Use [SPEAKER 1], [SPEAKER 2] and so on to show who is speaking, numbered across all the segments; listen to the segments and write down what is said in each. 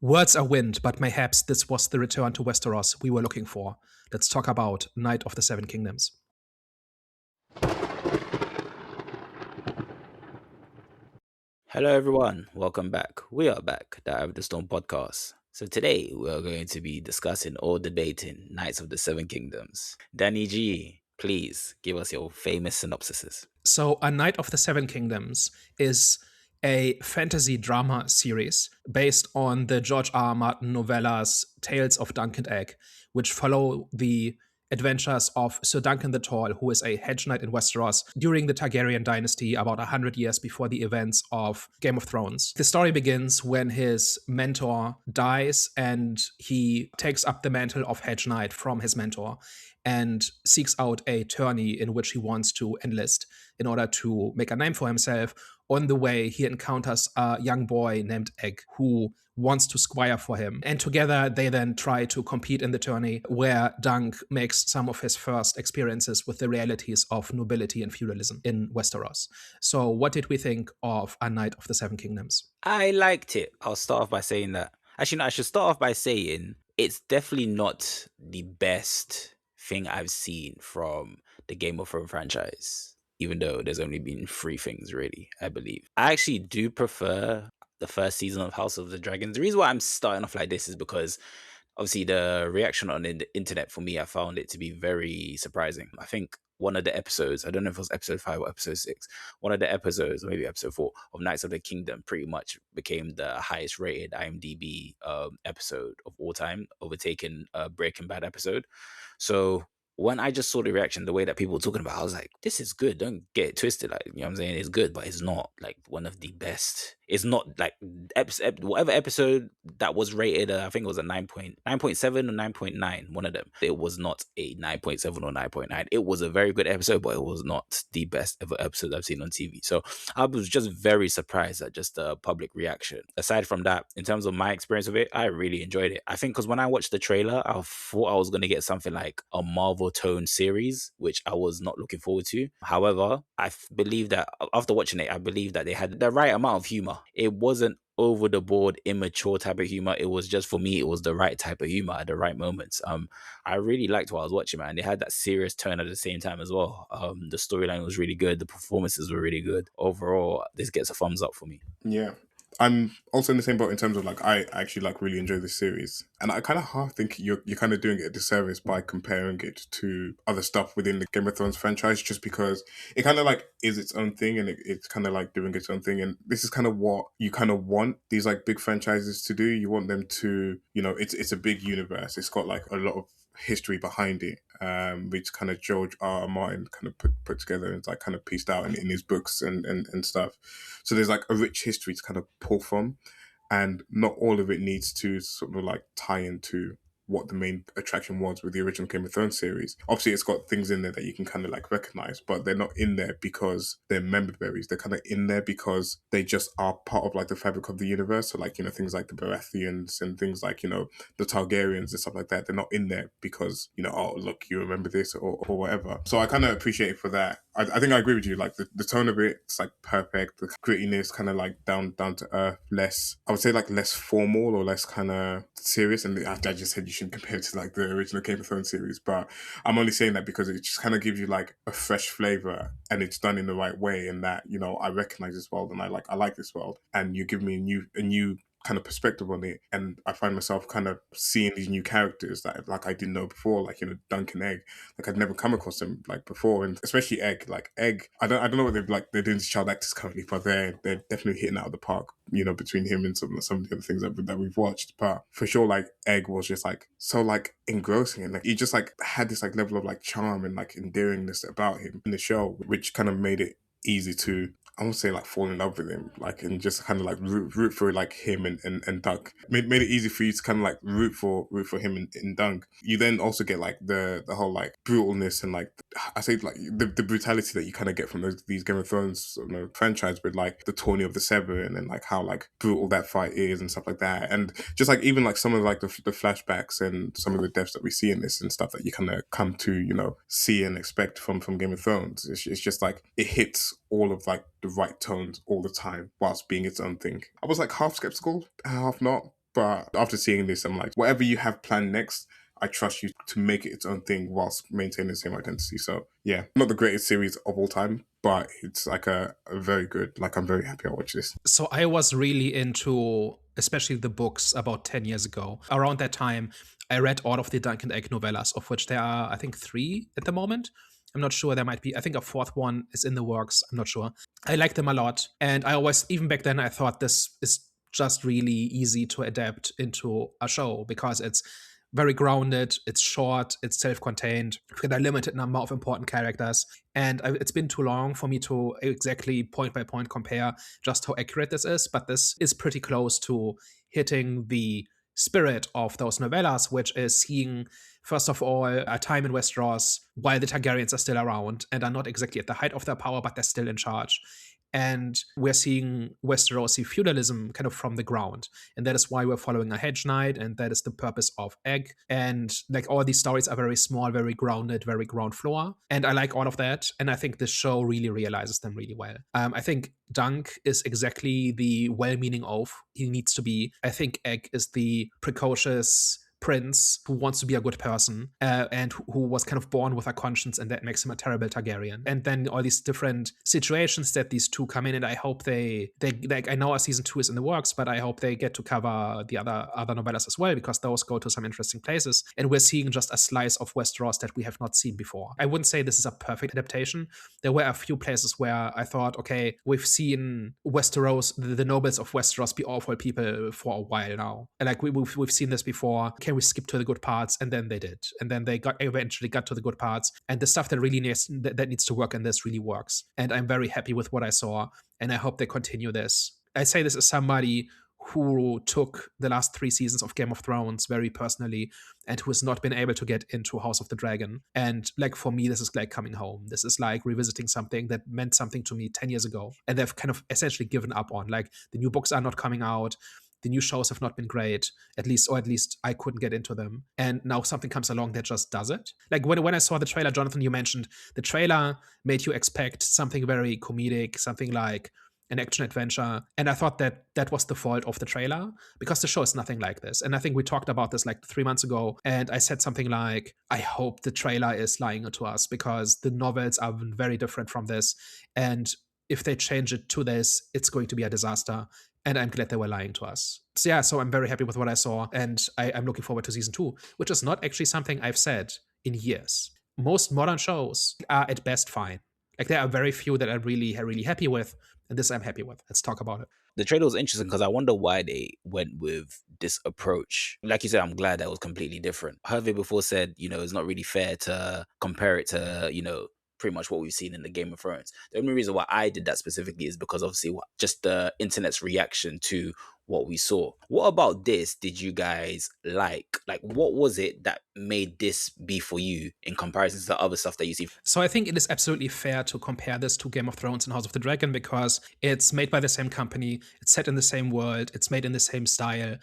[SPEAKER 1] Words are wind, but mayhaps this was the return to Westeros we were looking for. Let's talk about Knight of the Seven Kingdoms.
[SPEAKER 2] Hello, everyone. Welcome back. We are back, the Eye of the Storm podcast. So today we are going to be discussing or debating Knights of the Seven Kingdoms. Danny G, please give us your famous synopsises.
[SPEAKER 1] So, A Knight of the Seven Kingdoms is a fantasy drama series based on the George R. R. Martin novellas Tales of Dunk and Egg, which follow the adventures of Sir Duncan the Tall, who is a hedge knight in Westeros during the Targaryen dynasty, about 100 years before the events of Game of Thrones. The story begins when his mentor dies and he takes up the mantle of hedge knight from his mentor and seeks out a tourney in which he wants to enlist in order to make a name for himself. On the way, he encounters a young boy named Egg who wants to squire for him. And together, they then try to compete in the tourney where Dunk makes some of his first experiences with the realities of nobility and feudalism in Westeros. So, what did we think of A Knight of the Seven Kingdoms?
[SPEAKER 2] I liked it. I'll start off by saying that. Actually, no, I should start off by saying it's definitely not the best thing I've seen from the Game of Thrones franchise, even though there's only been three things, really, I believe. I actually do prefer the first season of House of the Dragons. The reason why I'm starting off like this is because obviously the reaction on the internet for me, I found it to be very surprising. I think one of the episodes, I don't know if it was episode 5 or episode 6, one of the episodes, or maybe episode 4 of Knights of the Kingdom pretty much became the highest rated IMDb episode of all time, overtaking a Breaking Bad episode. So when I just saw the reaction, the way that people were talking about it, I was like, this is good. Don't get it twisted. Like, you know what I'm saying? It's good, but it's not like one of the best. It's not like whatever episode that was rated, I think it was a 9.7 or 9.9, one of them. It was not a 9.7 or 9.9. It was a very good episode, but it was not the best ever episode I've seen on TV. So I was just very surprised at just the public reaction. Aside from that, in terms of my experience with it, I really enjoyed it. I think because when I watched the trailer, I thought I was going to get something like a Marvel tone series, which I was not looking forward to. However, believe that after watching it, I believe that they had the right amount of humor. It wasn't over the board immature type of humor. It was just, for me, it was the right type of humor at the right moments. I really liked what I was watching, man. They had that serious tone at the same time as well. The storyline was really good. The performances were really good. Overall, this gets a thumbs up for me.
[SPEAKER 3] Yeah. I'm also in the same boat in terms of like I actually like really enjoy this series, and I kind of half think you're kind of doing it a disservice by comparing it to other stuff within the Game of Thrones franchise, just because it kind of like is its own thing, and it's kind of like doing its own thing, and this is kind of what you kind of want these like big franchises to do. You want them to, it's a big universe. It's got like a lot of history behind it, which kind of George R. R. Martin kind of put together and like kind of pieced out in his books and stuff. So there's like a rich history to kind of pull from, and not all of it needs to sort of like tie into what the main attraction was with the original Game of Thrones series. Obviously, it's got things in there that you can kind of like recognize, but they're not in there because they're member berries. They're kind of in there because they just are part of like the fabric of the universe. So like, things like the Baratheons and things like, the Targaryens and stuff like that. They're not in there because, oh, look, you remember this or whatever. So I kind of appreciate it for that. I think I agree with you. Like the tone of it, it's like perfect. The grittiness, kind of like down to earth, less, I would say like less formal or less kind of serious. And I just said you shouldn't compare it to like the original Game of Thrones series, but I'm only saying that because it just kind of gives you like a fresh flavor, and it's done in the right way. And that, I recognize this world, and I like this world, and you give me a new kind of perspective on it, and I find myself kind of seeing these new characters that like I didn't know before, like Dunk and Egg, like I'd never come across them like before, and especially Egg. Like Egg, I don't know what they're doing to child actors currently, but they're definitely hitting out of the park, between him and some of the other things that we've watched. But for sure, like Egg was just like so like engrossing, and like he just like had this like level of like charm and like endearingness about him in the show, which kind of made it easy to, I won't say like fall in love with him, like, and just kind of like root for like him and Dunk. Made it easy for you to kind of like root for him in Dunk. You then also get like the whole like brutalness and like, I say like the brutality that you kind of get from these Game of Thrones franchise with like the Tourney of the Seven and like how like brutal that fight is and stuff like that. And just like even like some of like the flashbacks and some of the deaths that we see in this and stuff that you kind of come to, see and expect from Game of Thrones. It's just like it hits all of like the right tones all the time whilst being its own thing. I was like half skeptical, half not, But after seeing this, I'm like, whatever you have planned next, I trust you to make it its own thing whilst maintaining the same identity. So yeah, not the greatest series of all time, but it's like a very good, like I'm very happy I watched this.
[SPEAKER 1] So I was really into, especially the books about 10 years ago. Around that time, I read all of the Duncan Egg novellas, of which there are, I think, 3 at the moment. I'm not sure. There might be, I think a 4th one is in the works. I'm not sure. I like them a lot. And I always, even back then, I thought this is just really easy to adapt into a show because it's very grounded, it's short, it's self-contained, with a limited number of important characters. And it's been too long for me to exactly point by point compare just how accurate this is, but this is pretty close to hitting the spirit of those novellas, which is seeing, first of all, a time in Westeros while the Targaryens are still around and are not exactly at the height of their power, but they're still in charge. And we're seeing Westerosi feudalism kind of from the ground. And that is why we're following a hedge knight, and that is the purpose of Egg. And like all these stories are very small, very grounded, very ground floor. And I like all of that. And I think this show really realizes them really well. I think Dunk is exactly the well-meaning oaf he needs to be. I think Egg is the precocious prince who wants to be a good person and who was kind of born with a conscience, and that makes him a terrible Targaryen. And then all these different situations that these two come in, and I hope they like, I know a season 2 is in the works, but I hope they get to cover the other novellas as well, because those go to some interesting places. And we're seeing just a slice of Westeros that we have not seen before. I wouldn't say this is a perfect adaptation. There were a few places where I thought, okay, we've seen Westeros, the nobles of Westeros, be awful people for a while now. And like we've seen this before. Can we skip to the good parts? And then they did. And then they eventually got to the good parts. And the stuff that really needs to work in this really works. And I'm very happy with what I saw. And I hope they continue this. I say this as somebody who took the last 3 seasons of Game of Thrones very personally and who has not been able to get into House of the Dragon. And like for me, this is like coming home. This is like revisiting something that meant something to me 10 years ago. And they've kind of essentially given up on. Like the new books are not coming out. The new shows have not been great, at least I couldn't get into them. And now something comes along that just does it. Like when I saw the trailer, Jonathan, you mentioned the trailer made you expect something very comedic, something like an action adventure. And I thought that was the fault of the trailer, because the show is nothing like this. And I think we talked about this like 3 months ago. And I said something like, I hope the trailer is lying to us, because the novels are very different from this. And if they change it to this, it's going to be a disaster. And I'm glad they were lying to us. So yeah, so I'm very happy with what I saw. And I'm looking forward to season 2, which is not actually something I've said in years. Most modern shows are at best fine. Like there are very few that I'm really, really happy with. And this I'm happy with. Let's talk about it.
[SPEAKER 2] The trailer was interesting because I wonder why they went with this approach. Like you said, I'm glad that was completely different. Hervé before said, it's not really fair to compare it to, pretty much what we've seen in the Game of Thrones. The only reason why I did that specifically is because obviously just the internet's reaction to what we saw. What about this did you guys like? Like, what was it that made this be for you in comparison to the other stuff that you see?
[SPEAKER 1] So I think it is absolutely fair to compare this to Game of Thrones and House of the Dragon, because it's made by the same company, it's set in the same world, it's made in the same style.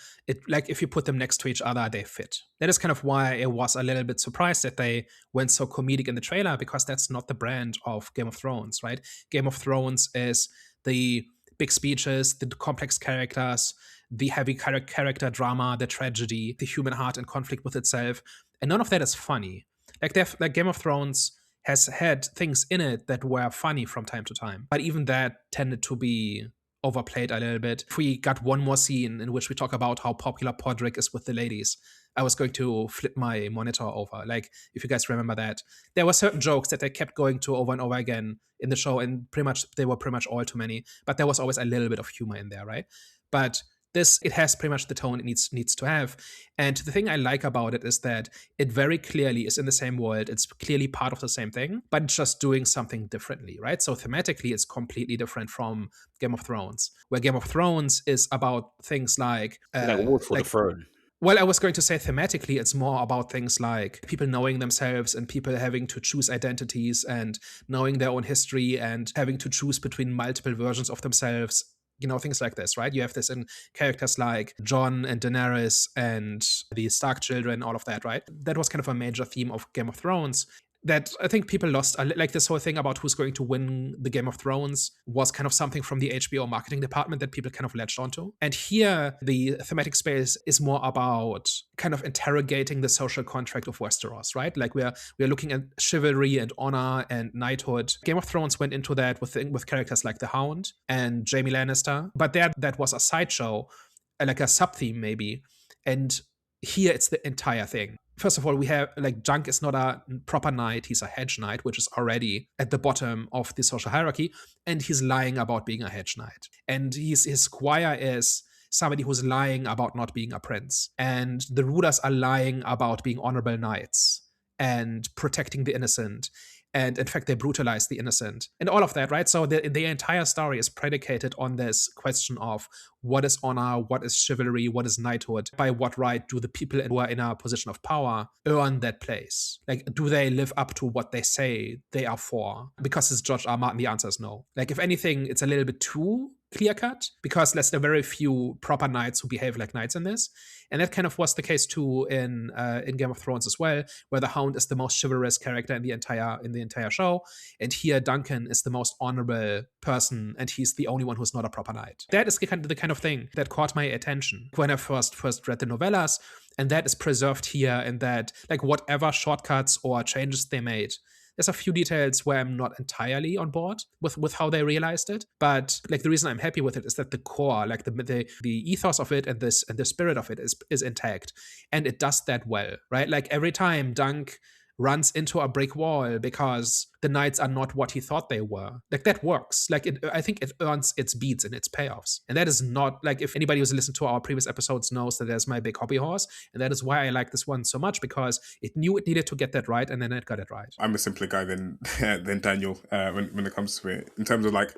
[SPEAKER 1] Like if you put them next to each other, they fit. That is kind of why I was a little bit surprised that they went so comedic in the trailer, because that's not the brand of Game of Thrones, right? Game of Thrones is the big speeches, the complex characters, the heavy character drama, the tragedy, the human heart in conflict with itself. And none of that is funny. Like Game of Thrones has had things in it that were funny from time to time. But even that tended to be overplayed a little bit. If we got one more scene in which we talk about how popular Podrick is with the ladies, I was going to flip my monitor over. Like, if you guys remember that. There were certain jokes that they kept going to over and over again in the show, and they were pretty much all too many. But there was always a little bit of humor in there, right? But it has pretty much the tone it needs to have. And the thing I like about it is that it very clearly is in the same world. It's clearly part of the same thing, but it's just doing something differently, right? So thematically, it's completely different from Game of Thrones, where Game of Thrones is about things like
[SPEAKER 2] War for the Throne.
[SPEAKER 1] Well, I was going to say thematically, it's more about things like people knowing themselves and people having to choose identities and knowing their own history and having to choose between multiple versions of themselves. Things like this, right? You have this in characters like Jon and Daenerys and the Stark children, all of that, right? That was kind of a major theme of Game of Thrones. that I think people lost. Like this whole thing about who's going to win the Game of Thrones was kind of something from the HBO marketing department that people kind of latched onto. And here, the thematic space is more about kind of interrogating the social contract of Westeros, right? Like we're looking at chivalry and honor and knighthood. Game of Thrones went into that with characters like the Hound and Jaime Lannister, but that was a sideshow, like a sub theme maybe. And here it's the entire thing. First of all, we have like Junk is not a proper knight, he's a hedge knight, which is already at the bottom of the social hierarchy, and he's lying about being a hedge knight. And his squire is somebody who's lying about not being a prince. And the rulers are lying about being honorable knights and protecting the innocent. And in fact, they brutalize the innocent and all of that, right? So the entire story is predicated on this question of what is honor, what is chivalry, what is knighthood, by what right do the people who are in a position of power earn that place? Like, do they live up to what they say they are for? Because it's George R. Martin, the answer is no. Like, if anything, it's a little bit too clear cut because there are very few proper knights who behave like knights in this. And that kind of was the case too in Game of Thrones as well, where the Hound is the most chivalrous character in the entire show, and here Duncan is the most honorable person, and he's the only one who's not a proper knight. That is the kind of thing that caught my attention when I first read the novellas, and that is preserved here. In that, like, whatever shortcuts or changes they made, there's a few details where I'm not entirely on board with how they realized it, but like the reason I'm happy with it is that the core, like the ethos of it and the spirit of it is intact, and it does that well, right? Like every time Dunk runs into a brick wall because the knights are not what he thought they were, like that works. Like I think it earns its beats and its payoffs, and that is not like, if anybody who's listened to our previous episodes knows that there's my big hobby horse, and that is why I like this one so much, because it knew it needed to get that right, and then it got it right.
[SPEAKER 3] I'm a simpler guy than Daniel when it comes to it, in terms of like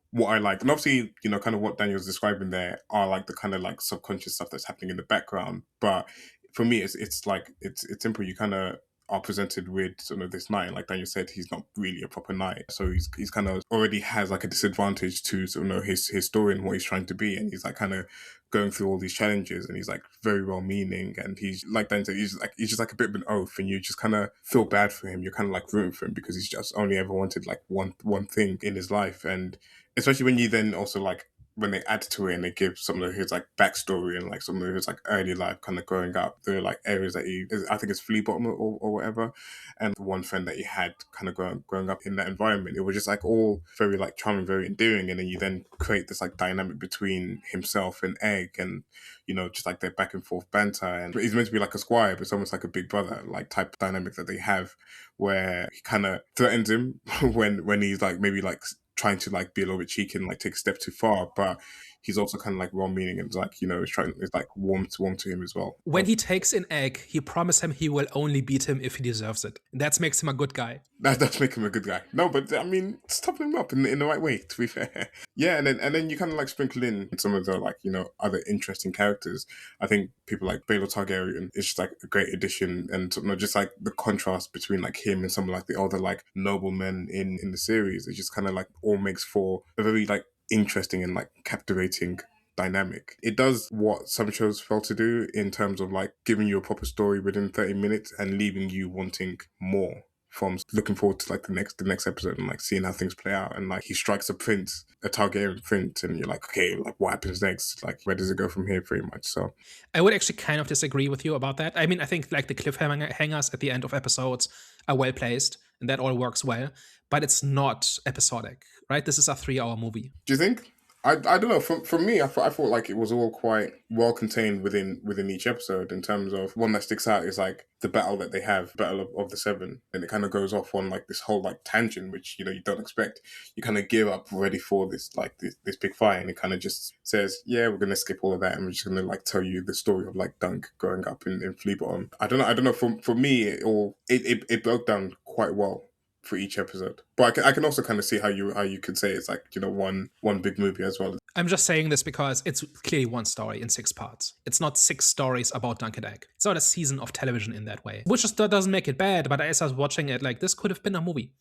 [SPEAKER 3] what I like. And obviously, you know, kind of what Daniel's describing there are like the kind of like subconscious stuff that's happening in the background. But for me, it's like it's simple. You kind of are presented with sort of this knight, like Daniel said, he's not really a proper knight, so he's kind of already has like a disadvantage to sort of know his story and what he's trying to be, and he's like kind of going through all these challenges, and he's like very well meaning, and he's like Daniel said, he's just like a bit of an oaf, and you just kind of feel bad for him. You're kind of like rooting for him because he's just only ever wanted like one thing in his life. And especially when you then also like when they add to it and they give some of his like backstory and like some of his like early life kind of growing up, there are like areas that I think it's Flea Bottom or whatever, and the one friend that he had kind of growing up in that environment, it was just like all very like charming, very endearing. And then you then create this like dynamic between himself and Egg, and you know, just like their back and forth banter. And he's meant to be like a squire, but it's almost like a big brother like type dynamic that they have, where he kind of threatens him when he's like maybe like trying to like be a little bit cheeky and like take a step too far, but he's also kind of like well-meaning and like, you know, it's like warm to him as well.
[SPEAKER 1] When he takes an Egg, he promised him he will only beat him if he deserves it. That makes him a good guy.
[SPEAKER 3] That does make him a good guy. No, but I mean, it's topping him up in the right way, to be fair. Yeah, and then you kind of like sprinkle in some of the like, you know, other interesting characters. I think people like Baelor Targaryen is just like a great addition, and you know, just like the contrast between like him and some of like the other like noblemen in the series, it just kind of like all makes for a very like interesting and like captivating dynamic. It does what some shows fail to do in terms of like giving you a proper story within 30 minutes and leaving you wanting more, from looking forward to like the next episode and like seeing how things play out. And like he strikes a Targaryen prince, and you're like, okay, like what happens next? Like where does it go from here, pretty much? So
[SPEAKER 1] I would actually kind of disagree with you about that. I mean, I think like the cliffhangers at the end of episodes are well placed, and that all works well, but it's not episodic, right? This is a 3-hour movie.
[SPEAKER 3] Do you think? I don't know. For me, I thought like it was all quite well contained within each episode. In terms of one that sticks out is like the battle that they have, Battle of the Seven, and it kind of goes off on like this whole like tangent, which you know you don't expect. You kind of gear up ready for this like this big fight, and it kind of just says, yeah, we're gonna skip all of that, and we're just gonna like tell you the story of like Dunk growing up in Flea Bottom. I don't know. For me, it broke down quite well for each episode, but I can also kind of see how you could say it's like, you know, one big movie as well.
[SPEAKER 1] I'm just saying this because it's clearly one story in 6 parts. It's not 6 stories about Dunk and Egg. It's not a season of television in that way, which just doesn't make it bad. But as I was watching it, like, this could have been a movie.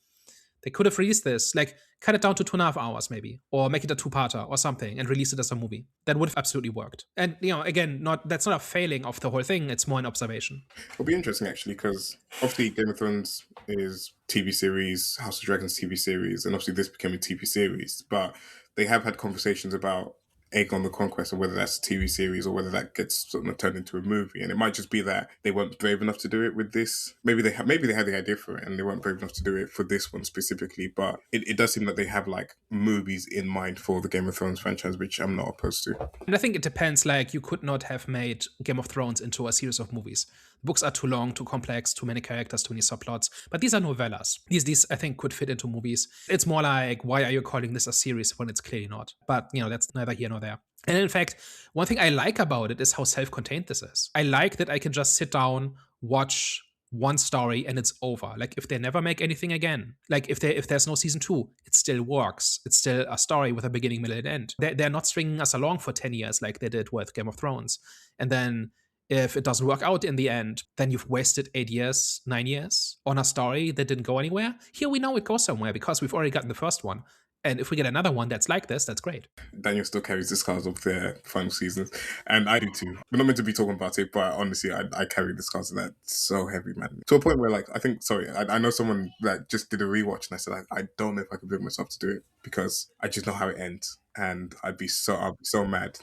[SPEAKER 1] They could have released this, like cut it down to 2.5 hours maybe, or make it a two-parter or something and release it as a movie. That would have absolutely worked. And again, that's not a failing of the whole thing. It's more an observation.
[SPEAKER 3] It'll be interesting actually, because obviously Game of Thrones is TV series, House of Dragons TV series, and obviously this became a TV series. But they have had conversations about Aegon the Conquest and whether that's a TV series or whether that gets sort of turned into a movie. And it might just be that they weren't brave enough to do it with this. Maybe they had the idea for it and they weren't brave enough to do it for this one specifically. But it does seem that they have like movies in mind for the Game of Thrones franchise, which I'm not opposed to.
[SPEAKER 1] And I think it depends. Like, you could not have made Game of Thrones into a series of movies. The books are too long, too complex, too many characters, too many subplots. But these are novellas. These I think could fit into movies. It's more like, why are you calling this a series when it's clearly not? But that's neither here nor there. And in fact, one thing I like about it is how self-contained this is. I like that I can just sit down, watch one story, and it's over. Like, if they never make anything again, like if there's no season 2, it still works. It's still a story with a beginning, middle, and end. They're not stringing us along for 10 years like they did with Game of Thrones. And then if it doesn't work out in the end, then you've wasted 8 years, 9 years on a story that didn't go anywhere. Here we know it goes somewhere because we've already gotten the first one. And if we get another one that's like this, that's great.
[SPEAKER 3] Daniel still carries the scars of their final seasons, and I do too. We're not meant to be talking about it, but honestly, I carry the scars of that so heavy, man. To a point where, like, I know someone that just did a rewatch, and I said, I don't know if I can bring myself to do it because I just know how it ends, and I'd be so mad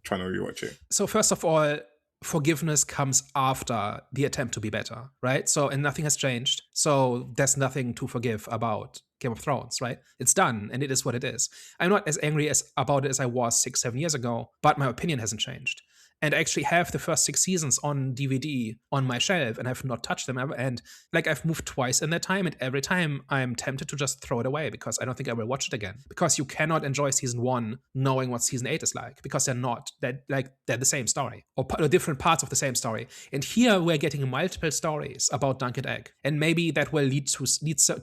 [SPEAKER 3] trying to rewatch it.
[SPEAKER 1] So first of all, forgiveness comes after the attempt to be better, right? So, and nothing has changed. So there's nothing to forgive about Game of Thrones, right? It's done, and it is what it is. I'm not as angry about it as I was 6-7 years ago, but my opinion hasn't changed. And I actually have the first 6 seasons on DVD on my shelf, and I've not touched them ever. And like, I've moved twice in that time, and every time I'm tempted to just throw it away because I don't think I will watch it again. Because you cannot enjoy season 1 knowing what season 8 is like, because they're not. They're the same story, or different parts of the same story. And here we're getting multiple stories about Dunk and Egg, and maybe that will lead to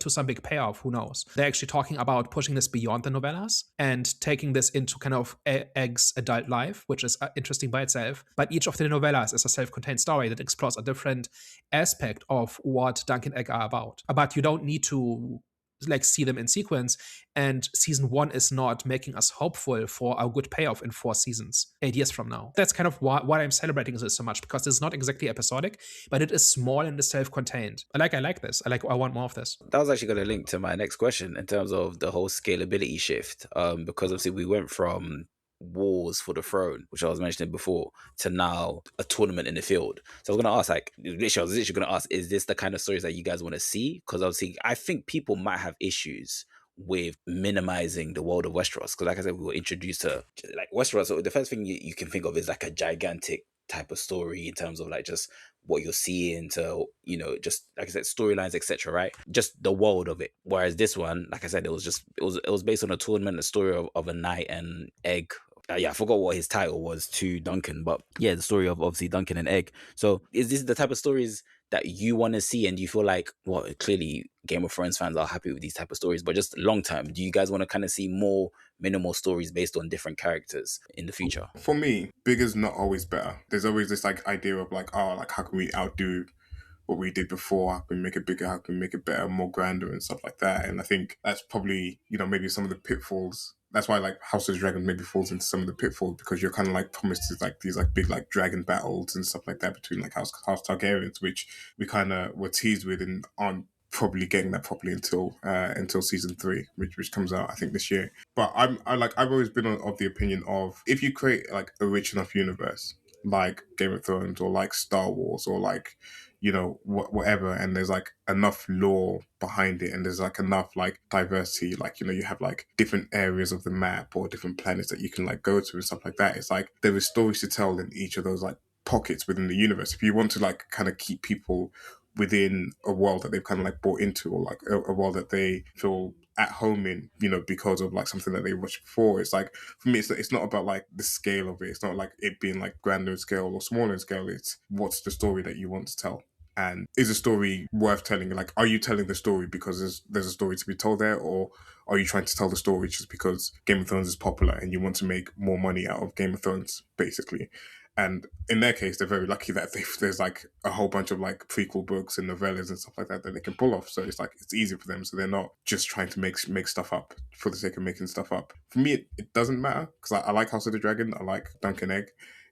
[SPEAKER 1] some big payoff. Who knows? They're actually talking about pushing this beyond the novellas and taking this into kind of Egg's adult life, which is interesting by itself. But each of the novellas is a self-contained story that explores a different aspect of what Dunk and Egg are about. But you don't need to like see them in sequence, and season 1 is not making us hopeful for a good payoff in 4 seasons 8 years from now. That's kind of why I'm celebrating this so much, because it's not exactly episodic, but it is small and is self-contained. I like this. I want more of this.
[SPEAKER 2] That was actually going to link to my next question in terms of the whole scalability shift, because obviously we went from wars for the throne, which I was mentioning before, to now a tournament in the field. So I was going to ask, I was literally going to ask, is this the kind of stories that you guys want to see? Because obviously I think people might have issues with minimizing the world of Westeros, because like I said, we were introduced to like Westeros, so the first thing you can think of is like a gigantic type of story in terms of like just what you're seeing, to just like I said, storylines, etc., right? Just the world of it. Whereas this one, like I said, it was based on a tournament, a story of a knight and Egg. I forgot what his title was to Duncan, but yeah, the story of obviously Duncan and Egg. So is this the type of stories that you want to see, and do you feel like, well, clearly Game of Thrones fans are happy with these type of stories, but just long term, do you guys want to kind of see more minimal stories based on different characters in the future?
[SPEAKER 3] For me, bigger's not always better. There's always this like idea of like, oh, like how can we outdo what we did before? How can we make it bigger? How can we make it better, more grander and stuff like that? And I think that's probably, maybe some of the pitfalls. That's why like House of Dragons maybe falls into some of the pitfalls, because you're kind of like promised like these like big like dragon battles and stuff like that between like House Targaryens, which we kind of were teased with and aren't probably getting that properly until season 3, which comes out I think this year. But I've always been of the opinion of, if you create like a rich enough universe like Game of Thrones or like Star Wars or like whatever, and there's like enough lore behind it, and there's like enough like diversity, like you have like different areas of the map or different planets that you can like go to and stuff like that. It's like there is stories to tell in each of those like pockets within the universe. If you want to like kind of keep people within a world that they've kind of like bought into, or like a world that they feel at home in, because of like something that they watched before. It's like, for me, it's not about like the scale of it. It's not like it being like grander in scale or smaller in scale. It's what's the story that you want to tell. And is a story worth telling? Like, are you telling the story because there's a story to be told there, or are you trying to tell the story just because Game of Thrones is popular and you want to make more money out of Game of Thrones, basically? And in their case, they're very lucky that there's like a whole bunch of like prequel books and novellas and stuff like that they can pull off. So it's like it's easy for them. So they're not just trying to make stuff up for the sake of making stuff up. For me, it doesn't matter because I like House of the Dragon. I like Duncan Egg.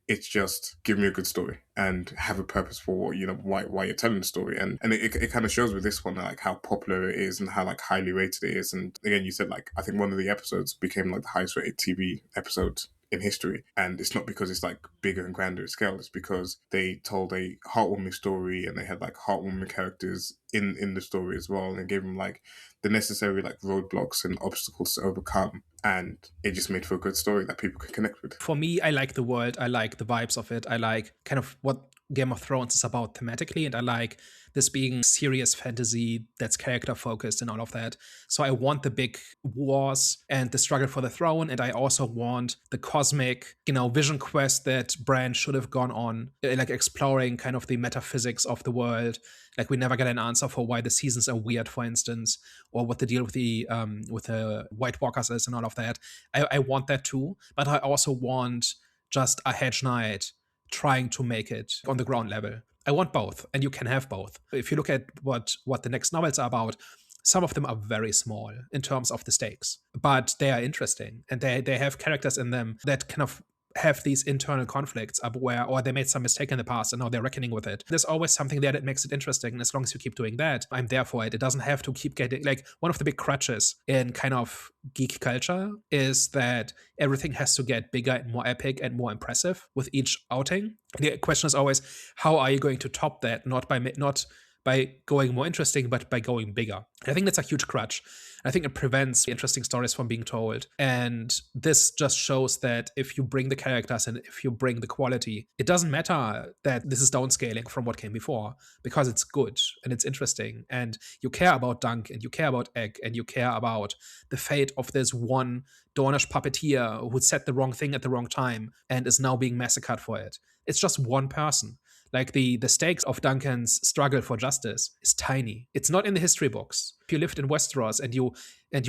[SPEAKER 3] It's just give me a good story and have a purpose for why you're telling the story, and it kind of shows with this one like how popular it is and how like highly rated it is. And again, you said like I think one of the episodes became like the highest rated TV episode in history, and it's not because it's like bigger and grander in scale. It's because they told a heartwarming story and they had like heartwarming characters in the story as well, and gave them like the necessary like roadblocks and obstacles to overcome, and it just made for a good story that people can connect with.
[SPEAKER 1] For me, I like the world, I like the vibes of it, I like kind of what Game of Thrones is about thematically, and I like this being serious fantasy that's character focused and all of that. So I want the big wars and the struggle for the throne, and I also want the cosmic, vision quest that Bran should have gone on, like exploring kind of the metaphysics of the world. Like we never get an answer for why the seasons are weird, for instance, or what the deal with the White Walkers is and all of that. I want that too, but I also want just a hedge knight trying to make it on the ground level. I want both, and you can have both. If you look at what the next novels are about, some of them are very small in terms of the stakes, but they are interesting, and they have characters in them that kind of have these internal conflicts up where, or they made some mistake in the past and now they're reckoning with it. There's always something there that makes it interesting. And as long as you keep doing that, I'm there for it. It doesn't have to keep getting, like, one of the big crutches in kind of geek culture is that everything has to get bigger and more epic and more impressive with each outing. The question is always, how are you going to top that? Not by going more interesting, but by going bigger. I think that's a huge crutch. I think it prevents interesting stories from being told. And this just shows that if you bring the characters and if you bring the quality, it doesn't matter that this is downscaling from what came before, because it's good and it's interesting. And you care about Dunk and you care about Egg and you care about the fate of this one Dornish puppeteer who said the wrong thing at the wrong time and is now being massacred for it. It's just one person. Like the stakes of Duncan's struggle for justice is tiny. It's not in the history books. If you lived in Westeros and you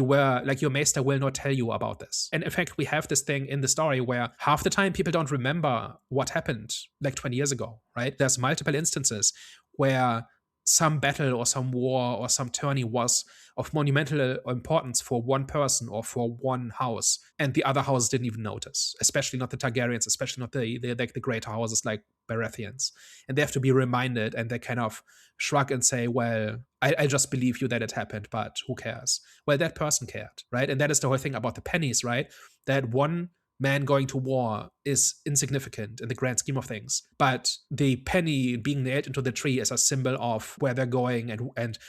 [SPEAKER 1] were like, your maester will not tell you about this. And in fact, we have this thing in the story where half the time people don't remember what happened like 20 years ago, right? There's multiple instances where some battle or some war or some tourney was of monumental importance for one person or for one house, and the other house didn't even notice, especially not the Targaryens, especially not the greater houses like Baratheons. And they have to be reminded, and they kind of shrug and say, well, I just believe you that it happened, but who cares? Well, that person cared, right? And that is the whole thing about the pennies, right? That one man going to war is insignificant in the grand scheme of things. But the penny being nailed into the tree is a symbol of where they're going and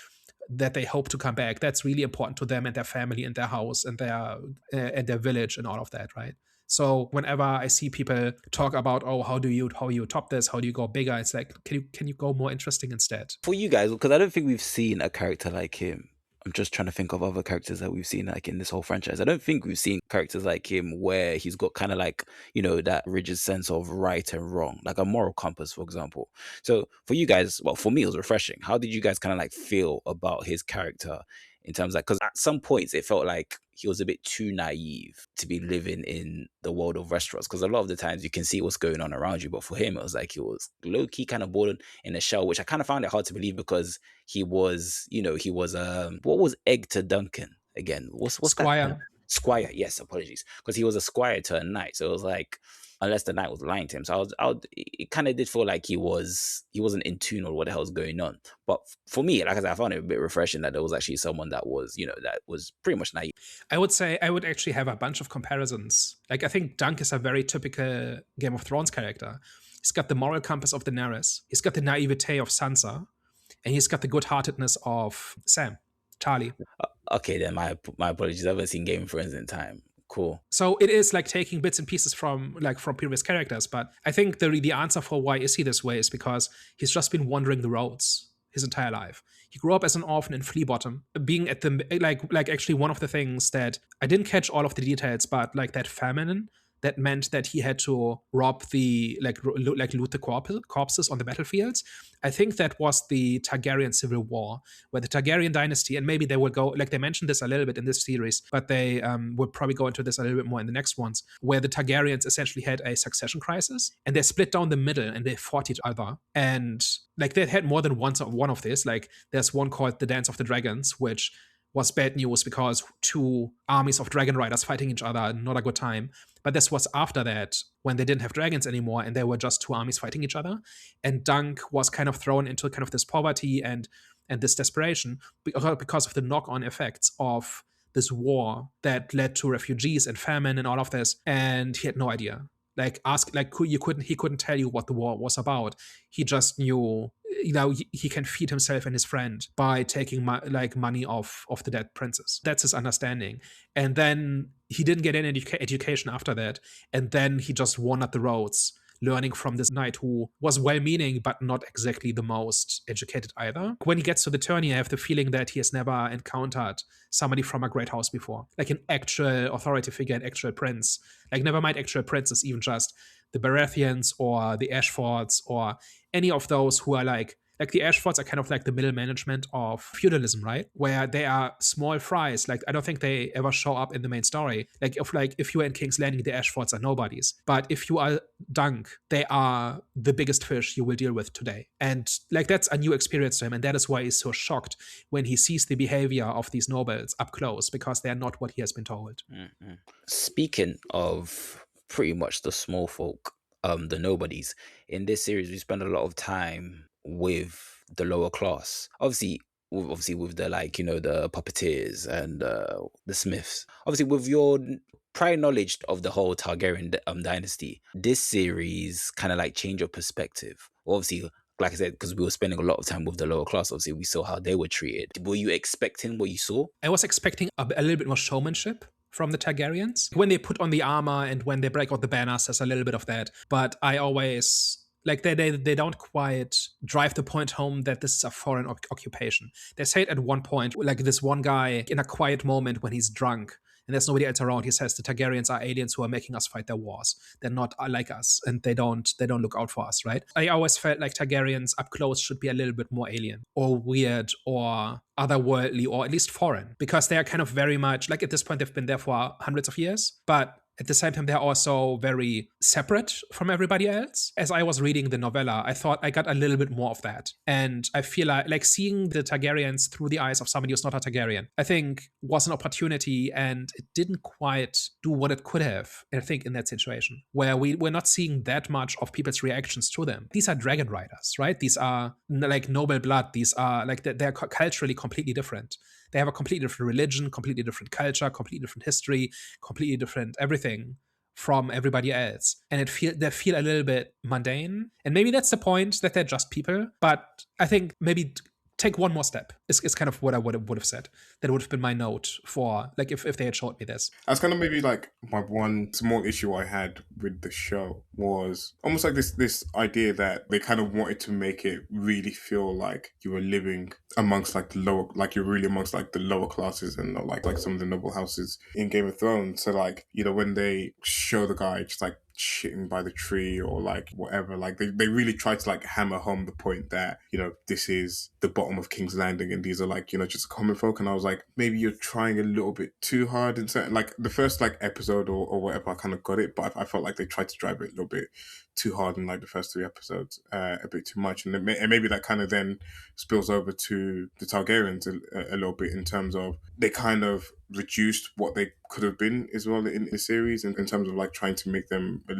[SPEAKER 1] that they hope to come back. That's really important to them and their family and their house and their village and all of that, right? So whenever I see people talk about, oh, how do you top this? How do you go bigger? It's like, can you go more interesting instead?
[SPEAKER 2] For you guys, because I don't think we've seen a character like him. I'm just trying to think of other characters that we've seen like in this whole franchise. I don't think we've seen characters like him where he's got kind of like, that rigid sense of right and wrong, like a moral compass, for example. So for you guys, well, for me, it was refreshing. How did you guys kind of like feel about his character in terms of, because at some points it felt like he was a bit too naive to be living in the world of Westeros, because a lot of the times you can see what's going on around you, but for him it was like he was low-key kind of born in a shell, which I kind of found it hard to believe, because he was what was Egg to Duncan again? What's
[SPEAKER 1] Squire.
[SPEAKER 2] that? Squire, yes, apologies, because he was a squire to a knight, so it was like, unless the knight was lying to him. So it kind of did feel like he wasn't in tune with what the hell's going on. But for me, like I said, I found it a bit refreshing that there was actually someone that was, that was pretty much naive.
[SPEAKER 1] I would say I would actually have a bunch of comparisons. Like, I think Dunk is a very typical Game of Thrones character. He's got the moral compass of Daenerys. He's got the naivete of Sansa. And he's got the good-heartedness of Sam, Charlie.
[SPEAKER 2] Okay, then my apologies. I haven't seen Game of Thrones in time. Cool.
[SPEAKER 1] So it is like taking bits and pieces from previous characters, but I think the answer for why is he this way is because he's just been wandering the roads his entire life. He grew up as an orphan in Flea Bottom, being at the like actually one of the things that I didn't catch all of the details, but like that famine that meant that he had to rob the loot the corpses on the battlefields. I think that was the Targaryen Civil War, where the Targaryen dynasty, and maybe they will go, like they mentioned this a little bit in this series, but they will probably go into this a little bit more in the next ones, where the Targaryens essentially had a succession crisis, and they split down the middle and they fought each other. And like they had more than one of this. Like there's one called the Dance of the Dragons, which was bad news because two armies of dragon riders fighting each other, not a good time. But this was after that, when they didn't have dragons anymore and they were just two armies fighting each other. And Dunk was kind of thrown into kind of this poverty and this desperation because of the knock-on effects of this war that led to refugees and famine and all of this. And he had no idea. He couldn't tell you what the war was about. He just knew, he can feed himself and his friend by taking money off the dead princess. That's his understanding. And then he didn't get any education after that. And then he just wandered the roads, learning from this knight who was well-meaning but not exactly the most educated either. When he gets to the tourney, I have the feeling that he has never encountered somebody from a great house before, like an actual authority figure, an actual prince. Like, never mind actual princes, even just the Baratheons or the Ashfords or any of those who are like the Ashfords are kind of like the middle management of feudalism, right? Where they are small fries. Like, I don't think they ever show up in the main story. If you are in King's Landing, the Ashfords are nobodies. But if you are Dunk, they are the biggest fish you will deal with today. And like, that's a new experience to him. And that is why he's so shocked when he sees the behavior of these nobles up close, because they are not what he has been told.
[SPEAKER 2] Mm-hmm. Speaking of pretty much the small folk, the nobodies, in this series, we spend a lot of time with the lower class. Obviously with the the puppeteers and the smiths. Obviously, with your prior knowledge of the whole Targaryen dynasty, this series kind of like change your perspective. Obviously, like I said, because we were spending a lot of time with the lower class, obviously we saw how they were treated. Were you expecting what you saw?
[SPEAKER 1] I was expecting a little bit more showmanship from the Targaryens. When they put on the armor and when they break out the banners, there's a little bit of that. But I always, like, they don't quite drive the point home that this is a foreign occupation. They say it at one point, like this one guy in a quiet moment when he's drunk and there's nobody else around, he says the Targaryens are aliens who are making us fight their wars. They're not like us, and they don't look out for us, right? I always felt like Targaryens up close should be a little bit more alien or weird or otherworldly or at least foreign, because they are kind of very much, like, at this point they've been there for hundreds of years, but at the same time, they're also very separate from everybody else. As I was reading the novella, I thought I got a little bit more of that. And I feel like seeing the Targaryens through the eyes of somebody who's not a Targaryen, I think was an opportunity, and it didn't quite do what it could have, I think, in that situation, where we're not seeing that much of people's reactions to them. These are dragon riders, right? These are like noble blood. These are like, they're culturally completely different. They have a completely different religion, completely different culture, completely different history, completely different everything from everybody else. And they feel a little bit mundane. And maybe that's the point, that they're just people. But I think maybe take one more step is kind of what I would have said. That would have been my note for, like, if they had showed me this.
[SPEAKER 3] That's kind of maybe like my one small issue I had with the show, was almost like this idea that they kind of wanted to make it really feel like you were living amongst like the lower, like you're really amongst like the lower classes and not like some of the noble houses in Game of Thrones. So like, when they show the guy just like shitting by the tree or like whatever, like they really try to like hammer home the point that this is the bottom of King's Landing and these are like just common folk. And I was like, maybe you're trying a little bit too hard in certain, like the first like episode or whatever, I kind of got it, but I felt like they tried to drive it a little bit too hard in like the first 3 episodes, a bit too much, and maybe that kind of then spills over to the Targaryens a little bit, in terms of they kind of reduced what they could have been as well in the series, in terms of like trying to make them a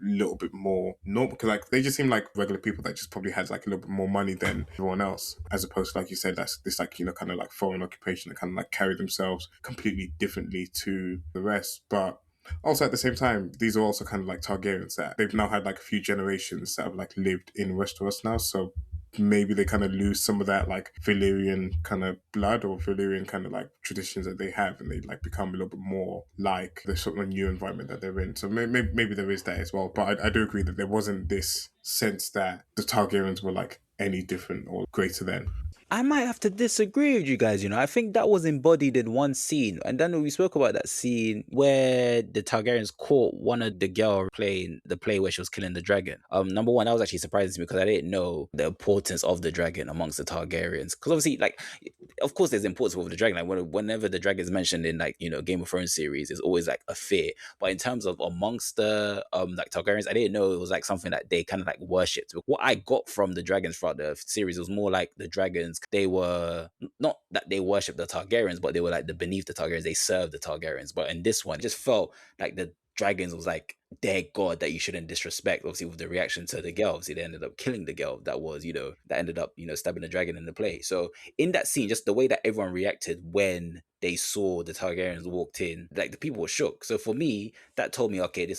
[SPEAKER 3] little bit more normal, because like they just seem like regular people that just probably had like a little bit more money than everyone else, as opposed to, like you said, that's this like kind of like foreign occupation that kind of like carry themselves completely differently to the rest. But also at the same time, these are also kind of like Targaryens that they've now had like a few generations that have like lived in Westeros now, so maybe they kind of lose some of that like Valyrian kind of blood or Valyrian kind of like traditions that they have, and they like become a little bit more like the sort of new environment that they're in. So maybe there is that as well. But I do agree that there wasn't this sense that the Targaryens were like any different or greater than.
[SPEAKER 2] I might have to disagree with you guys, I think that was embodied in one scene. And then we spoke about that scene where the Targaryens caught one of the girl playing the play where she was killing the dragon. Number one, that was actually surprising to me because I didn't know the importance of the dragon amongst the Targaryens. Because obviously, like, of course there's importance of the dragon. Like whenever the dragon is mentioned in like, Game of Thrones series, it's always like a fear. But in terms of amongst the like Targaryens, I didn't know it was like something that they kind of like worshipped. What I got from the dragons throughout the series was more like the dragons, they were not that they worship the Targaryens, but they were like the beneath the Targaryens, they served the Targaryens. But in this one, it just felt like the dragons was like their god that you shouldn't disrespect. Obviously, with the reaction to the girl, obviously they ended up killing the girl that was, that ended up, stabbing the dragon in the play. So in that scene, just the way that everyone reacted when they saw the Targaryens walked in, like the people were shook. So for me, that told me, okay, their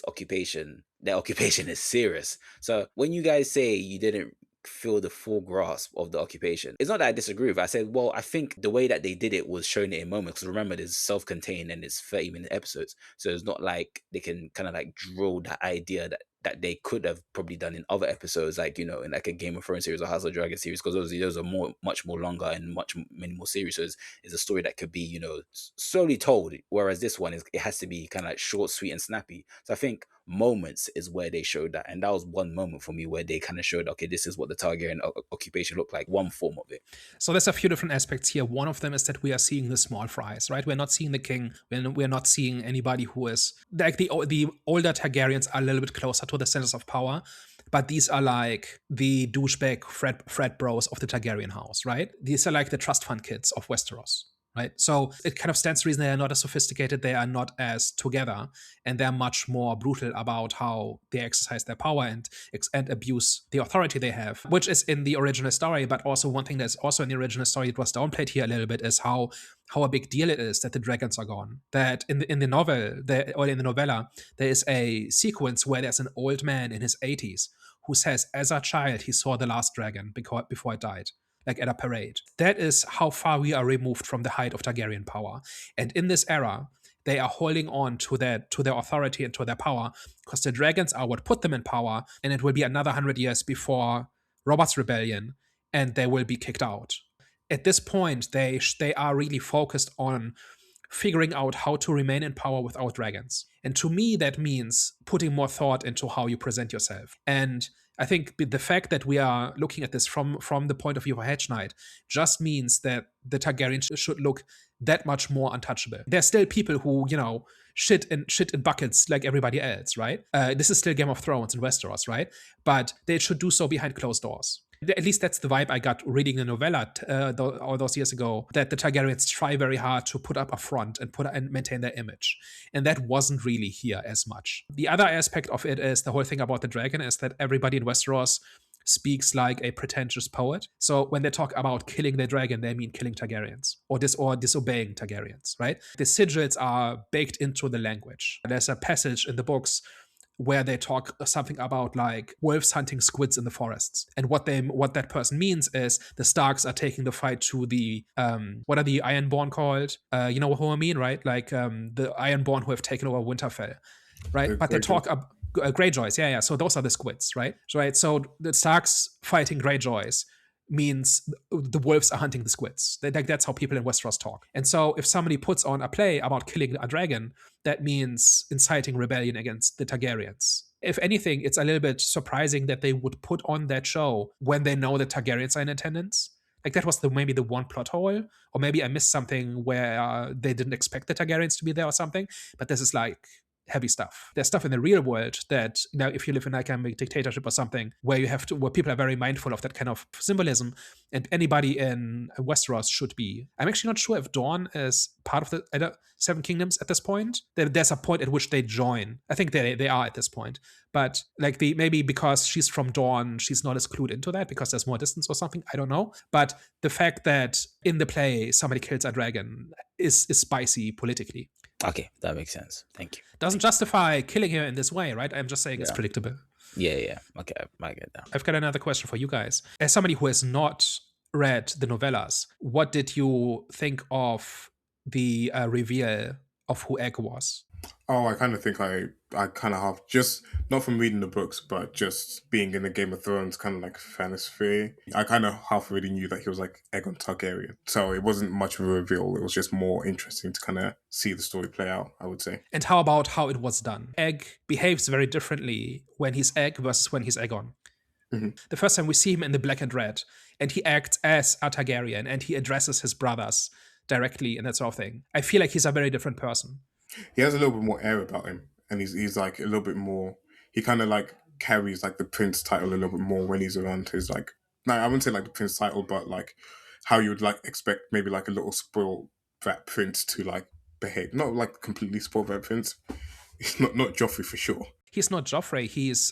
[SPEAKER 2] occupation is serious. So when you guys say you didn't feel the full grasp of the occupation, it's not that I disagree with it. I said, well, I think the way that they did it was showing it in moments, because remember, there's self-contained and it's 30-minute episodes, so it's not like they can kind of like drill that idea that they could have probably done in other episodes, like, in like a Game of Thrones series or House of Dragon series, because those are much more longer and many more series. So it's a story that could be, slowly told. Whereas this one it has to be kind of like short, sweet, and snappy. So I think moments is where they showed that, and that was one moment for me where they kind of showed, okay, this is what the Targaryen occupation looked like, one form of it.
[SPEAKER 1] So there's a few different aspects here. One of them is that we are seeing the small fries, right? We're not seeing the king. We're not seeing anybody who is like the older Targaryens are a little bit closer to the centers of power, but these are like the douchebag frat bros of the Targaryen house, right? These are like the trust fund kids of Westeros. Right. So it kind of stands to reason they are not as sophisticated, they are not as together, and they're much more brutal about how they exercise their power and abuse the authority they have, which is in the original story. But also one thing that's also in the original story, it was downplayed here a little bit, is how a big deal it is that the dragons are gone. That in the novel, or in the novella, there is a sequence where there's an old man in his 80s who says, as a child, he saw the last dragon before it died, like at a parade. That is how far we are removed from the height of Targaryen power. And in this era, they are holding on to their authority and to their power because the dragons are what put them in power, and it will be another 100 years before Robert's Rebellion, and they will be kicked out. At this point, they are really focused on figuring out how to remain in power without dragons. And to me, that means putting more thought into how you present yourself. And I think the fact that we are looking at this from the point of view of a hedge knight just means that the Targaryens should look that much more untouchable. There's still people who, shit in buckets like everybody else, right? This is still Game of Thrones in Westeros, right? But they should do so behind closed doors. At least that's the vibe I got reading the novella all those years ago, that the Targaryens try very hard to put up a front and maintain their image. And that wasn't really here as much. The other aspect of it is the whole thing about the dragon is that everybody in Westeros speaks like a pretentious poet. So when they talk about killing the dragon, they mean killing Targaryens or disobeying Targaryens, right? The sigils are baked into the language. There's a passage in the books where they talk something about like wolves hunting squids in the forests. And what that person means is the Starks are taking the fight to the, what are the Ironborn called? You know who I mean, right? Like the Ironborn who have taken over Winterfell, right? But they talk about Greyjoys, yeah. So those are the squids, right? So the Starks fighting Greyjoys means the wolves are hunting the squids. That's how people in Westeros talk. And so if somebody puts on a play about killing a dragon, that means inciting rebellion against the Targaryens. If anything, it's a little bit surprising that they would put on that show when they know the Targaryens are in attendance. Like that was maybe the one plot hole, or maybe I missed something where they didn't expect the Targaryens to be there or something. But this is like heavy stuff. There's stuff in the real world that, if you live in like a dictatorship or something, where people are very mindful of that kind of symbolism, and anybody in Westeros should be. I'm actually not sure if Dawn is part of the Seven Kingdoms at this point. There's a point at which they join. I think they are at this point. But like maybe because she's from Dawn, she's not as clued into that because there's more distance or something. I don't know. But the fact that in the play somebody kills a dragon is spicy politically.
[SPEAKER 2] Okay, that makes sense. Thank you.
[SPEAKER 1] Doesn't justify killing her in this way, right? I'm just saying it's predictable.
[SPEAKER 2] Yeah. Okay, I get that.
[SPEAKER 1] I've got another question for you guys. As somebody who has not read the novellas, what did you think of the reveal of who Egg was.
[SPEAKER 3] Oh, I kind of think I kind of have, just not from reading the books, but just being in the Game of Thrones kind of like fanosphere. I kind of half already knew that he was like Aegon Targaryen, so it wasn't much of a reveal. It was just more interesting to kind of see the story play out, I would say.
[SPEAKER 1] And how about how it was done? Egg behaves very differently when he's Egg versus when he's Aegon.
[SPEAKER 3] Mhm.
[SPEAKER 1] The first time we see him in the Black and Red, and he acts as a Targaryen, and he addresses his brothers directly and that sort of thing. I feel like he's a very different person.
[SPEAKER 3] He has a little bit more air about him, and he's like a little bit more. He kind of like carries like the prince title a little bit more when he's around his like. No, I wouldn't say like the prince title, but like how you would like expect maybe like a little spoiled brat prince to like behave. Not like completely spoiled brat prince. It's not Joffrey for sure.
[SPEAKER 1] He's not Joffrey. He's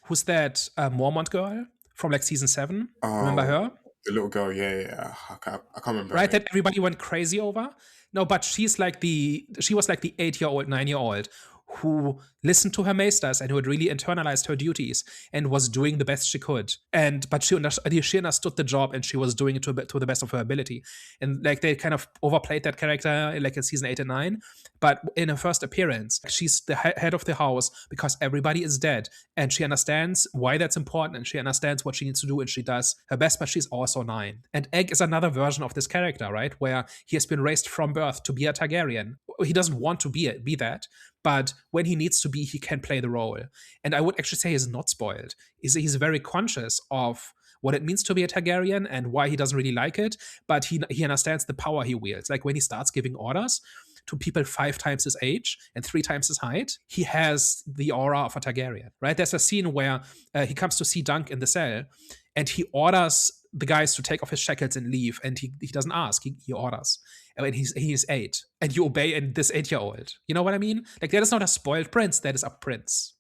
[SPEAKER 1] who's that Mormont girl from like season 7? Remember her?
[SPEAKER 3] The little girl, yeah. I can't remember.
[SPEAKER 1] Right, that everybody went crazy over. No, but she was like the 8-year-old, 9-year-old who listened to her maesters and who had really internalized her duties and was doing the best she could. But she understood the job and she was doing it to the best of her ability. And like they kind of overplayed that character like in season 8 and 9. But in her first appearance, she's the head of the house because everybody is dead. And she understands why that's important and she understands what she needs to do and she does her best, but she's also 9. And Egg is another version of this character, right? Where he has been raised from birth to be a Targaryen. He doesn't want to be that, but when he needs to be, he can play the role. And I would actually say he's not spoiled. He's very conscious of what it means to be a Targaryen and why he doesn't really like it, but he understands the power he wields. Like when he starts giving orders to people 5 times his age and 3 times his height, he has the aura of a Targaryen, right? There's a scene where he comes to see Dunk in the cell and he orders the guys to take off his shackles and leave, and he doesn't ask, he orders. And he's 8, and you obey in this 8-year-old. You know what I mean? Like that is not a spoiled prince, that is a prince.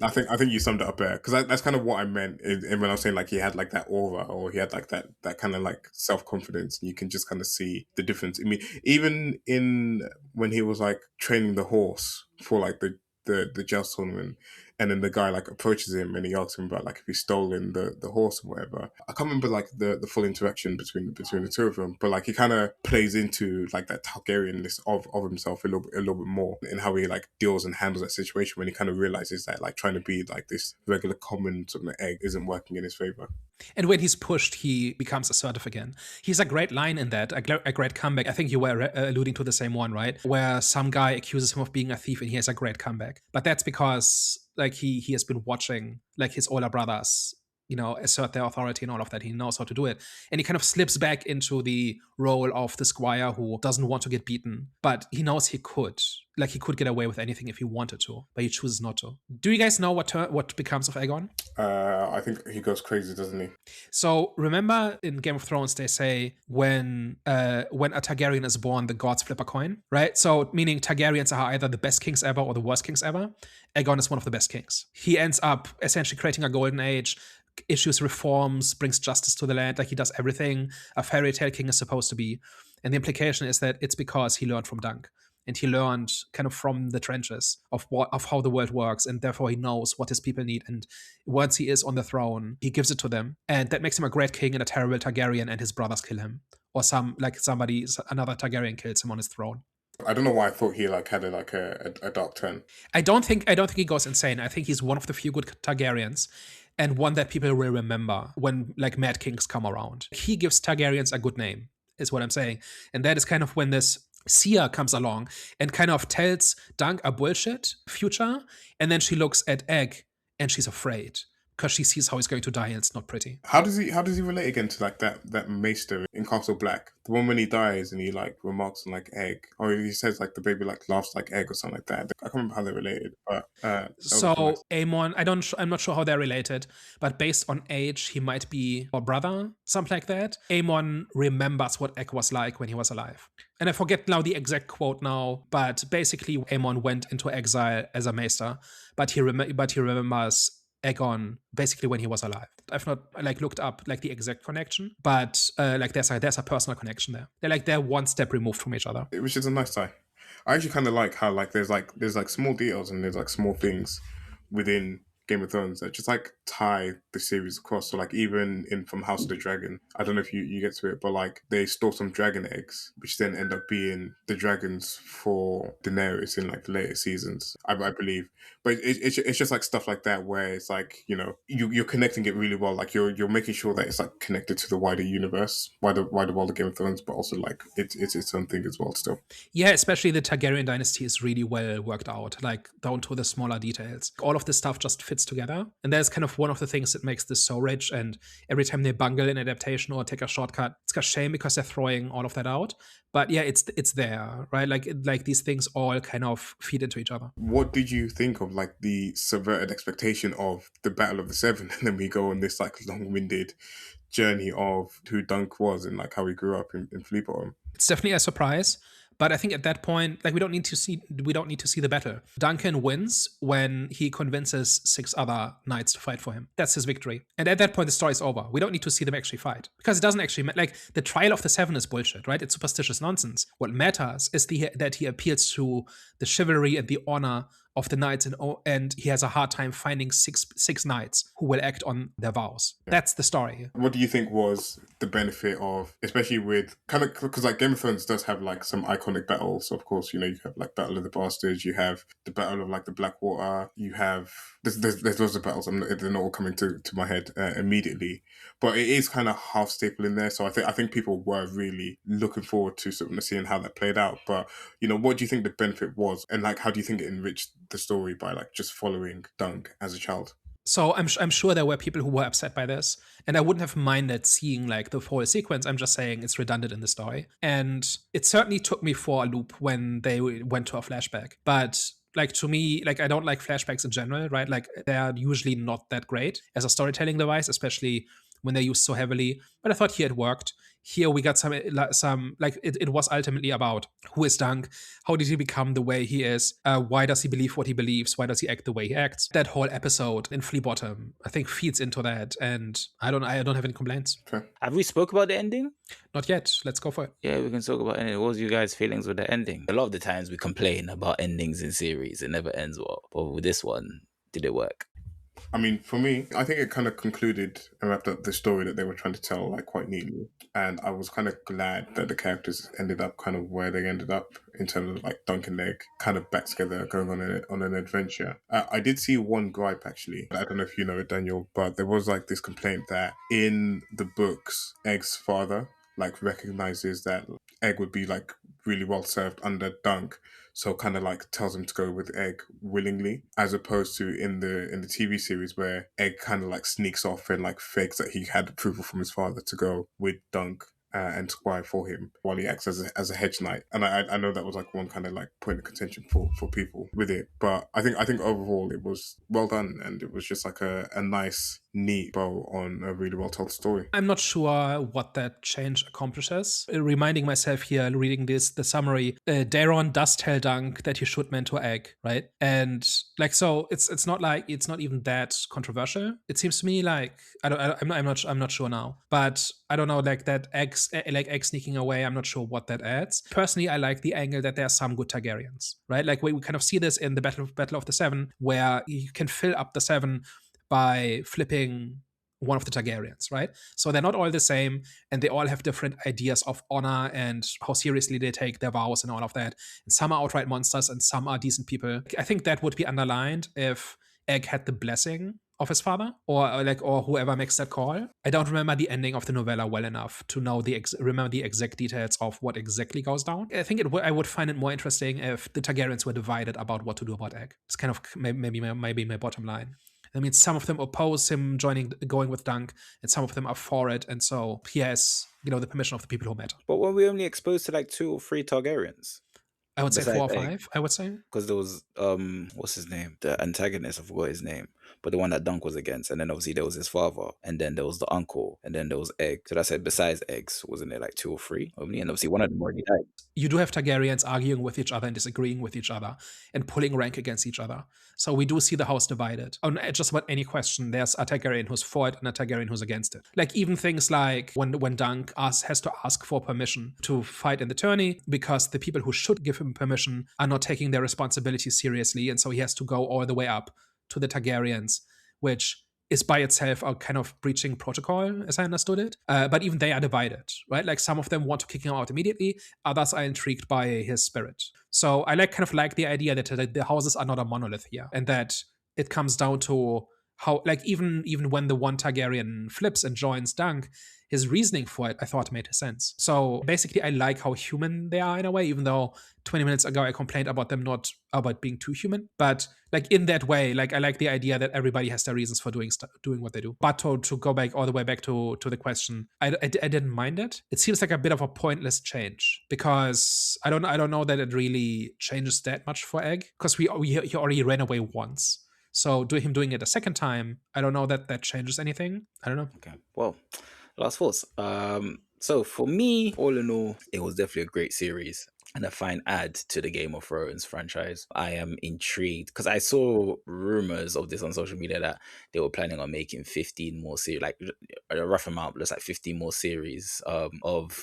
[SPEAKER 3] I think you summed it up there because that's kind of what I meant when I was saying like he had like that aura or he had like that kind of like self-confidence, and you can just kind of see the difference. I mean, even in when he was like training the horse for like the joust tournament, and then the guy like approaches him and he asks him about like if he's stolen the horse or whatever. I can't remember like the full interaction between the two of them, but like he kind of plays into like that Targaryenness of himself a little bit more in how he like deals and handles that situation when he kind of realizes that like trying to be like this regular common sort of egg isn't working in his favor.
[SPEAKER 1] And when he's pushed, he becomes assertive again. He's a great line in that, a great comeback. I think you were alluding to the same one, right? Where some guy accuses him of being a thief and he has a great comeback. But that's because like he has been watching like his older brothers, you know, assert their authority and all of that. He knows how to do it. And he kind of slips back into the role of the squire who doesn't want to get beaten, but he knows he could. Like he could get away with anything if he wanted to, but he chooses not to. Do you guys know what becomes of Aegon?
[SPEAKER 3] I think he goes crazy, doesn't he?
[SPEAKER 1] So remember in Game of Thrones, they say when a Targaryen is born, the gods flip a coin, right? So meaning Targaryens are either the best kings ever or the worst kings ever. Aegon is one of the best kings. He ends up essentially creating a golden age, issues reforms, brings justice to the land. Like he does everything a fairy tale king is supposed to be. And the implication is that it's because he learned from Dunk. And he learned kind of from the trenches of how the world works, and therefore he knows what his people need. And once he is on the throne, he gives it to them, and that makes him a great king and a terrible Targaryen. And his brothers kill him, or another Targaryen kills him on his throne.
[SPEAKER 3] I don't know why I thought he like had a dark turn.
[SPEAKER 1] I don't think he goes insane. I think he's one of the few good Targaryens, and one that people will remember when like Mad Kings come around. He gives Targaryens a good name, is what I'm saying, and that is kind of when this Seer comes along and kind of tells Dunk a bullshit future, and then she looks at Egg and she's afraid because she sees how he's going to die and it's not pretty.
[SPEAKER 3] How does he relate again to like that maester in Castle Black? The one when he dies and he like remarks on like Egg, or he says like the baby like laughs like Egg or something like that. I can't remember how they're related, but
[SPEAKER 1] so Aemon, I'm not sure how they're related, but based on age, he might be a brother, something like that. Aemon remembers what Egg was like when he was alive. And I forget now the exact quote now, but basically Aemon went into exile as a maester, but he remembers Aegon basically when he was alive. I've not like looked up like the exact connection, but like there's a personal connection there. They're one step removed from each other.
[SPEAKER 3] Which is a nice tie. I actually kind of like how like there's like small details and there's like small things within Game of Thrones that just like tie the series across. So like even in from House of the Dragon, I don't know if you get to it, but like they store some dragon eggs, which then end up being the dragons for Daenerys in like the later seasons, I believe. But it's just like stuff like that where it's like, you know, you're connecting it really well. Like you're making sure that it's like connected to the wider universe, wider world of Game of Thrones, but also like it's its own thing as well still.
[SPEAKER 1] Yeah, especially the Targaryen dynasty is really well worked out, like down to the smaller details. All of this stuff just fits together. And that's kind of one of the things that makes this so rich. And every time they bungle an adaptation or take a shortcut, it's a shame because they're throwing all of that out. But yeah, it's there, right? Like these things all kind of feed into each other.
[SPEAKER 3] What did you think of like the subverted expectation of the Battle of the Seven? And then we go on this like long-winded journey of who Dunk was and like how he grew up in Flea Bottom.
[SPEAKER 1] It's definitely a surprise. But I think at that point, like we don't need to see the battle. Duncan wins when he convinces 6 other knights to fight for him. That's his victory. And at that point, the story's over. We don't need to see them actually fight because it doesn't actually like the trial of the 7 is bullshit, right? It's superstitious nonsense. What matters is that he appeals to the chivalry and the honor of the knights, and he has a hard time finding six knights who will act on their vows. Yeah. That's the story.
[SPEAKER 3] What do you think was the benefit of, especially with kind of, because like Game of Thrones does have like some iconic battles. Of course, you know, you have like Battle of the Bastards, you have the Battle of like the Blackwater, you have there's lots of battles. They're not all coming to my head immediately, but it is kind of half staple in there. So I think people were really looking forward to sort of seeing how that played out. But you know, what do you think the benefit was, and like how do you think it enriched the story by like just following Dunk as a child?
[SPEAKER 1] So I'm sure there were people who were upset by this, and I wouldn't have minded seeing like the whole sequence. I'm just saying it's redundant in the story, and it certainly took me for a loop when they went to a flashback. But like to me, like I don't like flashbacks in general, right? Like they are usually not that great as a storytelling device, especially when they're used so heavily. But I thought here it worked. Here we got some like it was ultimately about who is Dunk, how did he become the way he is, why does he believe what he believes, why does he act the way he acts. That whole episode in Flea Bottom, I think, feeds into that, and I don't have any complaints.
[SPEAKER 3] Okay.
[SPEAKER 2] Have we spoke about the ending?
[SPEAKER 1] Not yet. Let's go for it.
[SPEAKER 2] Yeah, we can talk about ending. What was you guys' feelings with the ending? A lot of the times we complain about endings in series, it never ends well. But with this one, did it work?
[SPEAKER 3] I mean, for me, I think it kind of concluded and wrapped up the story that they were trying to tell like quite neatly. And I was kind of glad that the characters ended up kind of where they ended up in terms of like Dunk and Egg kind of back together, going on an adventure. I did see one gripe actually. I don't know if you know it, Daniel, but there was like this complaint that in the books, Egg's father like recognizes that Egg would be like really well served under Dunk, so kind of like tells him to go with Egg willingly, as opposed to in the TV series where Egg kind of like sneaks off and like fakes that he had approval from his father to go with Dunk and squire for him while he acts as a hedge knight. And I know that was like one kind of like point of contention for people with it, but I think overall it was well done, and it was just like a nice, neat bow on a really well told story.
[SPEAKER 1] I'm not sure what that change accomplishes. Reminding myself here, reading the summary, Daeron does tell Dunk that he should mentor Egg, right? And like, so it's not like it's not even that controversial. It seems to me like I'm not sure now, but I don't know, like that Egg sneaking away. I'm not sure what that adds. Personally, I like the angle that there are some good Targaryens, right? Like we kind of see this in the Battle of the Seven, where you can fill up the Seven by flipping one of the Targaryens, right? So they're not all the same, and they all have different ideas of honor and how seriously they take their vows and all of that. And some are outright monsters and some are decent people. I think that would be underlined if Egg had the blessing of his father, or whoever makes that call. I don't remember the ending of the novella well enough to know remember the exact details of what exactly goes down. I think I would find it more interesting if the Targaryens were divided about what to do about Egg. It's kind of maybe my bottom line. I mean, some of them oppose him going with Dunk, and some of them are for it, and so he has, the permission of the people who matter.
[SPEAKER 2] But were we only exposed to like 2 or 3 Targaryens?
[SPEAKER 1] I would say 4 or 5, I would say.
[SPEAKER 2] Because there was, what's his name? The antagonist, I forgot his name. But the one that Dunk was against. And then obviously there was his father. And then there was the uncle. And then there was Egg. So that's it. Besides Eggs, wasn't there like 2 or 3 only? And obviously one of them already died.
[SPEAKER 1] You do have Targaryens arguing with each other and disagreeing with each other and pulling rank against each other. So we do see the house divided. On just about any question, there's a Targaryen who's for it and a Targaryen who's against it. Like even things like when Dunk has to ask for permission to fight in the tourney because the people who should give him permission are not taking their responsibilities seriously. And so he has to go all the way up to the Targaryens, which is by itself a kind of breaching protocol, as I understood it. But even they are divided, right? Like some of them want to kick him out immediately, others are intrigued by his spirit. So I kind of like the idea that the houses are not a monolith here, and that it comes down to how, like, even when the one Targaryen flips and joins Dunk, his reasoning for it, I thought, made sense. So basically, I like how human they are in a way, even though 20 minutes ago I complained about them not about being too human. But like in that way, like I like the idea that everybody has their reasons for doing what they do. But to go back all the way back to the question, I didn't mind it. It seems like a bit of a pointless change because I don't know that it really changes that much for Egg, because he already ran away once. So doing it a second time, I don't know that changes anything. I don't know.
[SPEAKER 2] Okay. Well, last thoughts. So for me, all in all, it was definitely a great series and a fine add to the Game of Thrones franchise. I am intrigued because I saw rumors of this on social media that they were planning on making 15 more series, like a rough amount, but it's like 15 more series of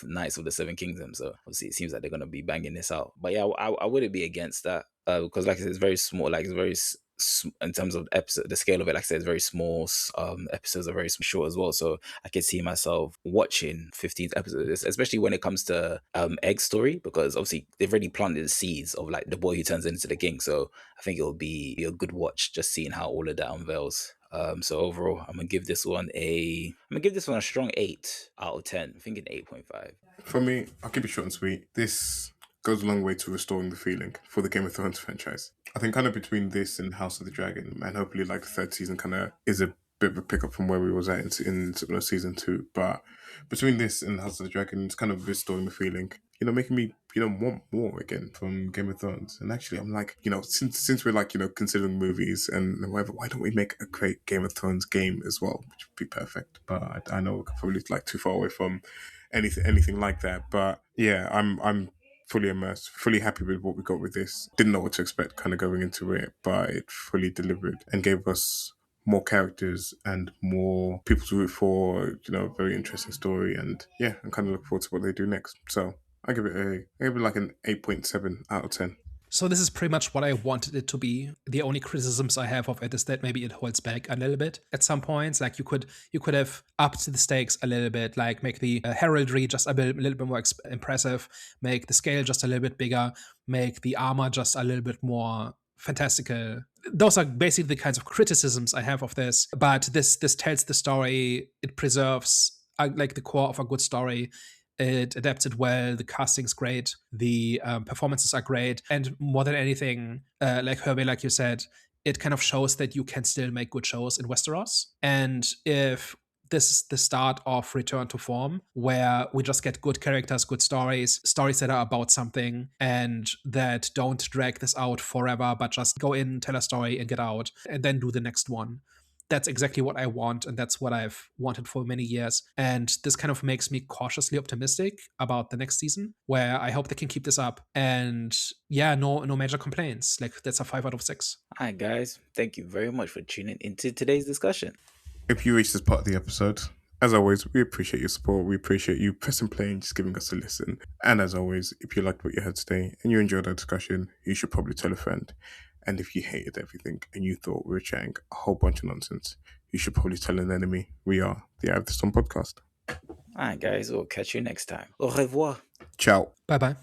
[SPEAKER 2] Knights of the Seven Kingdoms. So obviously it seems like they're going to be banging this out. But yeah, I wouldn't be against that because like I said, it's very small, like it's very in terms of episode, the scale of it, like I said, it's very small. Episodes are very short as well, so I could see myself watching 15th episodes, especially when it comes to Egg's story, because obviously they've already planted the seeds of like the boy who turns into the king. So I think it'll be a good watch, just seeing how all of that unveils. So overall, I'm gonna give this one a strong 8 out of 10. I'm thinking 8.5.
[SPEAKER 3] For me, I'll keep it short and sweet. This goes a long way to restoring the feeling for the Game of Thrones franchise. I think kind of between this and House of the Dragon, and hopefully like the third season kind of is a bit of a pickup from where we was at in season 2. But between this and House of the Dragon, it's kind of restoring the feeling, making me, want more again from Game of Thrones. And actually, I'm like, since we're like, considering movies and whatever, why don't we make a great Game of Thrones game as well, which would be perfect. But I know we're probably like too far away from anything like that. But yeah, I'm fully immersed, fully happy with what we got with this. Didn't know what to expect kind of going into it, but it fully delivered and gave us more characters and more people to root for, very interesting story. And yeah, I'm kind of looking forward to what they do next. So I give it like an 8.7 out of 10.
[SPEAKER 1] So this is pretty much what I wanted it to be. The only criticisms I have of it is that maybe it holds back a little bit at some points. Like you could have upped the stakes a little bit, like make the heraldry just a little bit more impressive, make the scale just a little bit bigger, make the armor just a little bit more fantastical. Those are basically the kinds of criticisms I have of this. But this tells the story. It preserves like the core of a good story. It adapts it well. The casting's great. The performances are great. And more than anything, like Hervé, like you said, it kind of shows that you can still make good shows in Westeros. And if this is the start of return to form, where we just get good characters, good stories that are about something, and that don't drag this out forever, but just go in, tell a story, and get out, and then do the next one. That's exactly what I want, and that's what I've wanted for many years. And this kind of makes me cautiously optimistic about the next season, where I hope they can keep this up. And yeah, no major complaints. Like, that's a 5 out of 6.
[SPEAKER 2] All right, guys, thank you very much for tuning into today's discussion.
[SPEAKER 3] If you reached this part of the episode, as always, we appreciate your support. We appreciate you pressing play and just giving us a listen. And as always, if you liked what you heard today and you enjoyed our discussion, you should probably tell a friend. And if you hated everything and you thought we were chatting a whole bunch of nonsense, you should probably tell an enemy. We are the Eye of the Storm podcast.
[SPEAKER 2] All right, guys, we'll catch you next time. Au revoir.
[SPEAKER 3] Ciao.
[SPEAKER 1] Bye-bye.